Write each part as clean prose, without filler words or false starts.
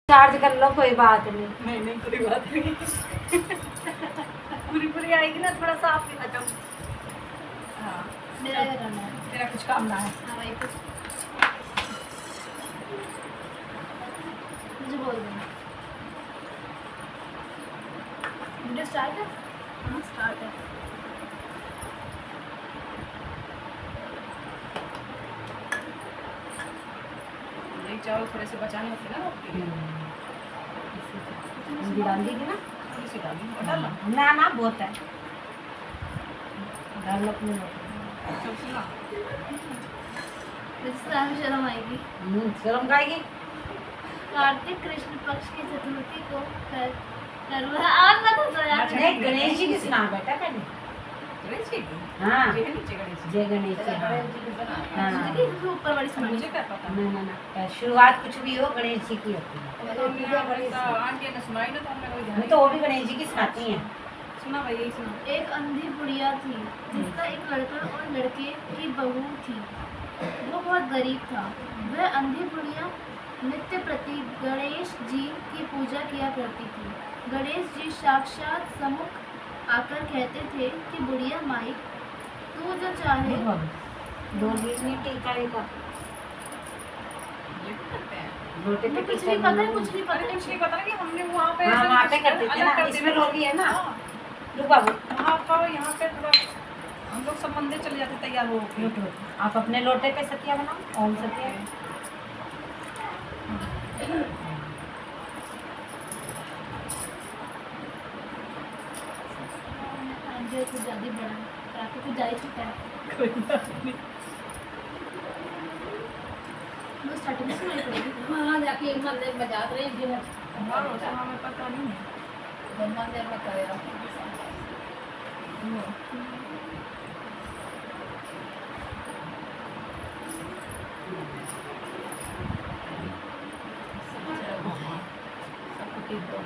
Charge कर लो, कोई बात नहीं। नहीं नहीं कोई बात नहीं। पूरी पूरी आएगी ना, थोड़ा सा आप भी खत्म। हाँ मेरा क्या करना है? तेरा कुछ काम ना है। हाँ भाई कुछ मुझे बोल दो। वीडियो स्टार्ट है? हाँ स्टार्ट है। नहीं चावल थोड़े से बचाने होते ना आपके लिए। हिंदी डाल देगी ना? थोड़ी सी डाली और डालना। ना ना बहुत है, डाल लो अपने लोग। चल सुना। रिश्तेदार में शर्म आएगी। शर्म खाएगी। कार्तिक कृष्ण पक्ष की चतुर्थी को करवा आज मत हंसो यार। नहीं, गणेश जी की सुना बेटा पहले। गणेश जी की? हाँ, ये है नीचे गणेश जी। जय गणेश जी। हाँ हाँ। मुझे इससे ऊपर वाली सुनानी मुझे क्या पता। ना ना ना, शुरुआत कुछ भी हो गणेश जी की होती है। तो हमने यहाँ आंटी ने सुनाई ना, तो हमने कोई ध्यान तो वो भी गणेश जी की सुनाती हैं। सुना भाई, यही सुना। एक अंधी बुढ़िया थी जिसका एक लड़का और लड़के की बहू थी। वो बहुत गरीब था। वह अंधी बुढ़िया नित्य प्रति गणेश जी की पूजा किया करती थी। गणेश जी साक्षात सम्मुख आकर कहते थे कि बुढ़िया माई तू जो चाहे। दो दिन टीका लेकर ये भी करते हैं। लोटे पे कुछ टीका नहीं पता है, लगाना। कुछ नहीं पता अरे है। कुछ नहीं पता कि हमने वहाँ पे हाँ, ऐसे वहाँ पे कुछ करते थे अलग ना, करते इसमें थे। रोटी है ना। हाँ, रुक बाबू, वहाँ का यहाँ पे थोड़ा हम लोग सब मंदिर चले जाते तैयार हो के। रुक रुक। आप अपने लोटे पे सतिया बनाओ, ओम सतिया। जो कुछ ज़्यादा बड़ा है, रात को कुछ ज़्यादा छोटा है। कोई बात नहीं। वो स्टार्टिंग में सुनाई पड़ेगी। वहाँ जाके एक मंदिर में जात रही थी ना, हमारा होता हमें पता नहीं है। जब मंदिर में करेगा सबको ठीक दो।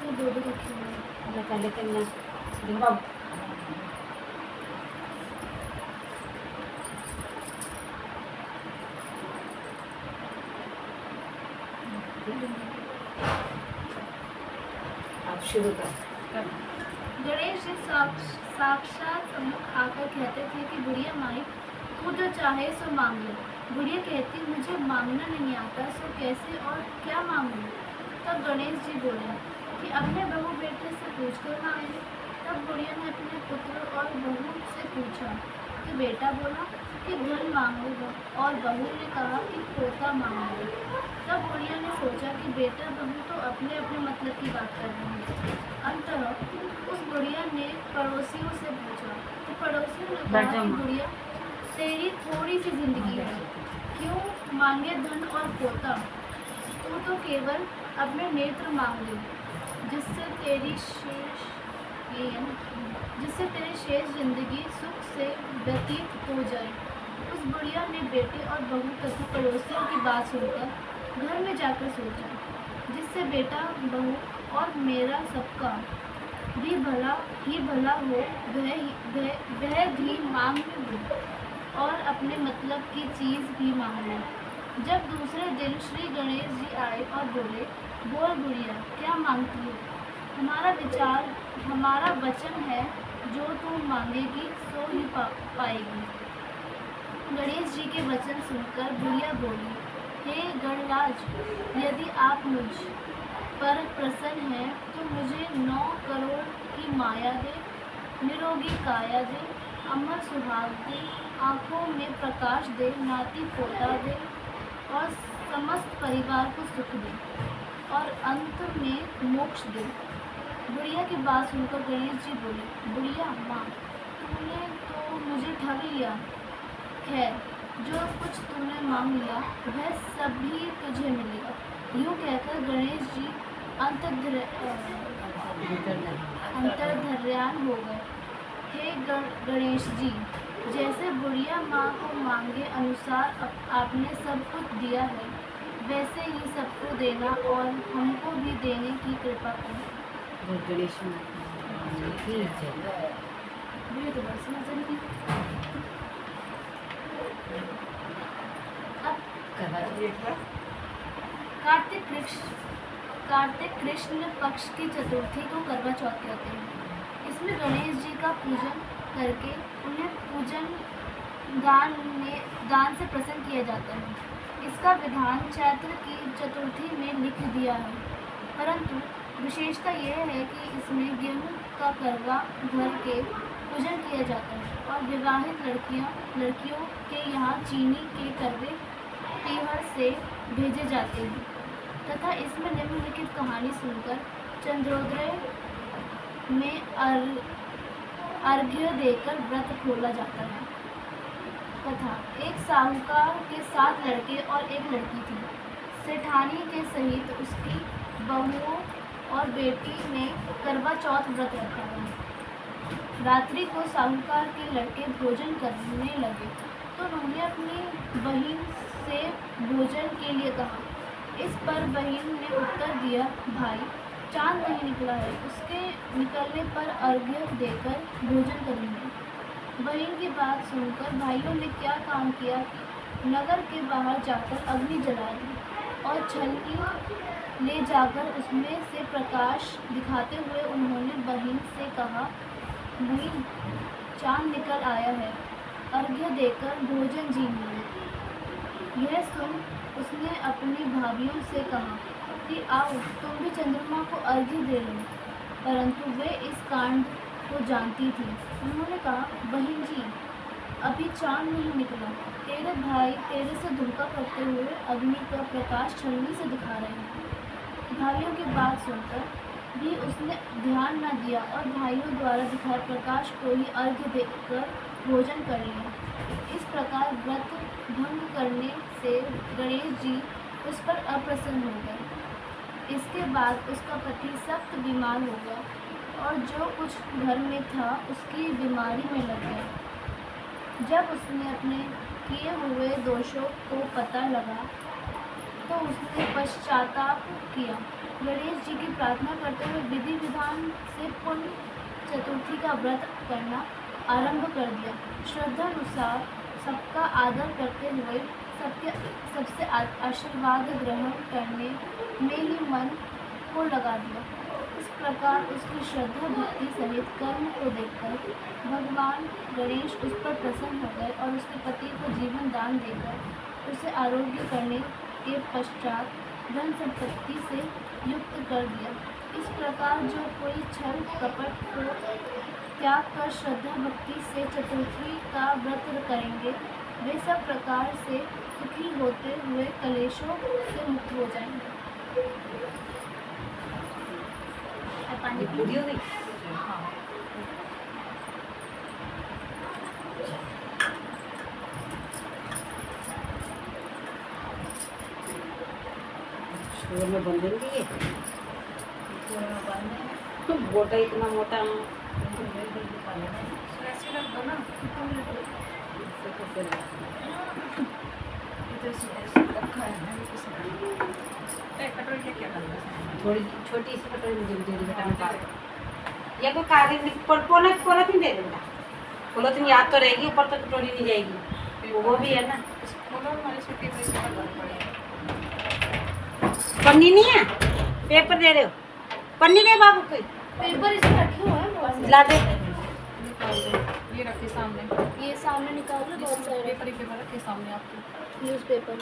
वो दो रखी हुई है। अरे पहले करना, रुक बाबू। अब शुरू कर। गणेश जी साक्षात सम्मुख आकर कहते थे कि बुढ़िया माई तू जो चाहे सो मांग ले। बुढ़िया कहती मुझे मांगना नहीं आता, सो कैसे और क्या मांगूं। तब गणेश जी बोले कि अपने बहू बेटे से पूछकर मांग ले। तब बुढ़िया ने अपने पुत्र और बहू से पूछा कि बेटा बोला कि धन मांगूंगा और बहू ने कहा कि पोता मांगूंगा। तब बुढ़िया ने सोचा कि बेटा बहू तो अपने अपने मतलब की बात कर रहे हैं। अंततः उस बुढ़िया ने पड़ोसियों से पूछा तो पड़ोसियों ने कहा कि बुढ़िया तेरी थोड़ी सी जिंदगी है, क्यों मांगे धन और पोता। तू तो केवल अपने नेत्र मांग ले, जिससे तेरी शेष ये है ना, जिससे तेरी शेष जिंदगी सुख से व्यतीत हो जाए। उस बुढ़िया ने बेटे और बहू तथा पड़ोसियों की बात सुनकर घर में जाकर सोचा, जिससे बेटा बहू और मेरा सबका भी भला ही भला हो, वह भी मांग ले और अपने मतलब की चीज़ भी मांग ले। जब दूसरे दिन श्री गणेश जी आए और बोले बोल बुढ़िया क्या मांगती है। हमारा वचन है जो तू मांगेगी सो ही पाएगी। गणेश जी के वचन सुनकर बुढ़िया बोली हे गणराज, यदि आप मुझ पर प्रसन्न हैं तो मुझे 9 करोड़ की माया दे, निरोगी काया दे, अमर सुहाग दे, आँखों में प्रकाश दे, नाती पोता दे और समस्त परिवार को सुख दे और अंत में मोक्ष दे। बुढ़िया की बात सुनकर गणेश जी बोले बुढ़िया माँ, तूने तो मुझे ठग लिया। खैर जो कुछ तूने मांग लिया वह सभी तुझे मिलेगा। यूँ कहकर गणेश जी अंतर्ध्यान हो गए। हे गणेश जी, जैसे बुढ़िया माँ को मांगे अनुसार आपने सब कुछ दिया है, वैसे ही सबको देना और हमको भी देने की कृपा करें। गणेश ये तो बस कार्तिक कृष्ण पक्ष की चतुर्थी को करवा चौथ कहते हैं। इसमें गणेश जी का पूजन करके उन्हें पूजन दान से प्रसन्न किया जाता है। इसका विधान चैत्र की चतुर्थी में लिख दिया है, परंतु विशेषता यह है कि इसमें गेहूं का करवा भर के पूजन किया जाता है और विवाहित लड़कियों के यहाँ चीनी के करवे पीहर से भेजे जाते हैं तथा इसमें निम्नलिखित कहानी सुनकर चंद्रोदय में अर्घ्य देकर व्रत खोला जाता है। कथा। एक साहूकार के 7 लड़के और एक लड़की थी। सेठानी के सहित उसकी बहुओं और बेटी ने करवा चौथ व्रत रखा था। रात्रि को साहूकार के लड़के भोजन करने लगे तो उन्होंने अपनी बहन से भोजन के लिए कहा। इस पर बहन ने उत्तर दिया, भाई चांद नहीं निकला है, उसके निकलने पर अर्घ्य देकर भोजन करेंगे। बहन की बात सुनकर भाइयों ने क्या काम किया कि नगर के बाहर जाकर अग्नि जला दी और छलनी ले जाकर उसमें से प्रकाश दिखाते हुए उन्होंने बहन से कहा, बहन चांद निकल आया है, अर्घ्य देकर भोजन जीन लो। यह सुन उसने अपनी भाभियों से कहा कि आओ तुम भी चंद्रमा को अर्घ्य दे लो, परंतु वे इस कांड को जानती थी। उन्होंने कहा, बहन जी अभी चांद नहीं निकला, तेरे भाई तेरे से धोखा करते हुए अग्नि का प्रकाश छलनी से दिखा रहे हैं। भाइयों की बात सुनकर भी उसने ध्यान न दिया और भाइयों द्वारा दिखाए प्रकाश को ही अर्घ्य देकर भोजन कर लिया। इस प्रकार व्रत भंग करने से गणेश जी उस पर अप्रसन्न हो गए। इसके बाद उसका पति सख्त बीमार हो गया और जो कुछ घर में था उसकी बीमारी में लग गया। जब उसने अपने किए हुए दोषों को पता लगा तो उसने पश्चाताप किया। गणेश जी की प्रार्थना करते हुए विधि विधान से पुण्य चतुर्थी का व्रत करना आरंभ कर दिया। श्रद्धानुसार सबका आदर करते हुए सबसे आशीर्वाद ग्रहण करने में ही मन को लगा दिया। इस प्रकार उसकी श्रद्धा भक्ति सहित कर्म को देखकर भगवान गणेश उस पर प्रसन्न हो गए और उसके पति को जीवन दान देकर उसे आरोग्य करने के पश्चात धन संपत्ति से युक्त कर दिया। इस प्रकार जो कोई छल कपट को त्याग कर श्रद्धा भक्ति से चतुर्थी का व्रत करेंगे वे सब प्रकार से सुखी होते हुए कलेशों से मुक्त हो जाएंगे। पानी पूरी हो गई। छोर में बंधेंगे ये बोटा इतना मोटा ऐसे रख दो ना, रखा है कटोरी में क्या करना है? थोड़ी छोटी सी कटोरी में दे दे बेटा, मैं पार या कोई कागज पोना पोना भी दे देगा। बोलो तुम याद तो रहेगी, ऊपर तक कटोरी नहीं जाएगी, वो भी है ना। पन्नी नहीं है, पेपर दे रहे हो? पन्नी नहीं बाबू कोई पेपर इसमें रखे हुए हैं, ला दे। ये रखे सामने, ये सामने निकाल लो, बहुत सारे पेपर ही पेपर रखे सामने आपके। न्यूज़पेपर।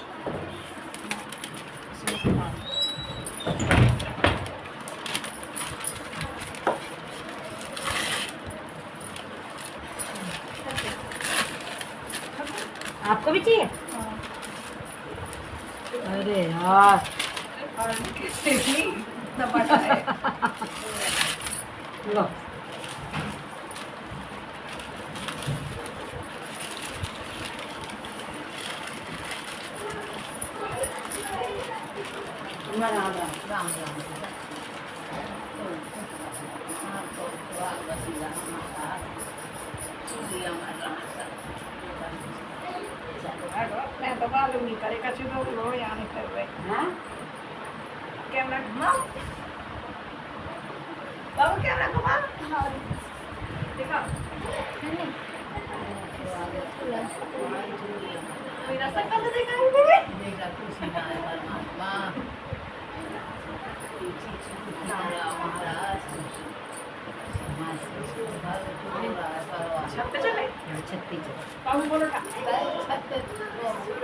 आपको भी चाहिए? अरे यार इतना बड़ा है। लो राम राम मैं दबा लूंगी, करेगा चुनो लो यहाँ नहीं कर रहे। हाँ कैमरा घुमाओ बाबू, कैमरा घुमाओ, देखो मेरा सकल देखा है। बेटा खुशी ना है परमात्मा महाराज छत पे चले छत पे चलो। बाबू बोलो छत पे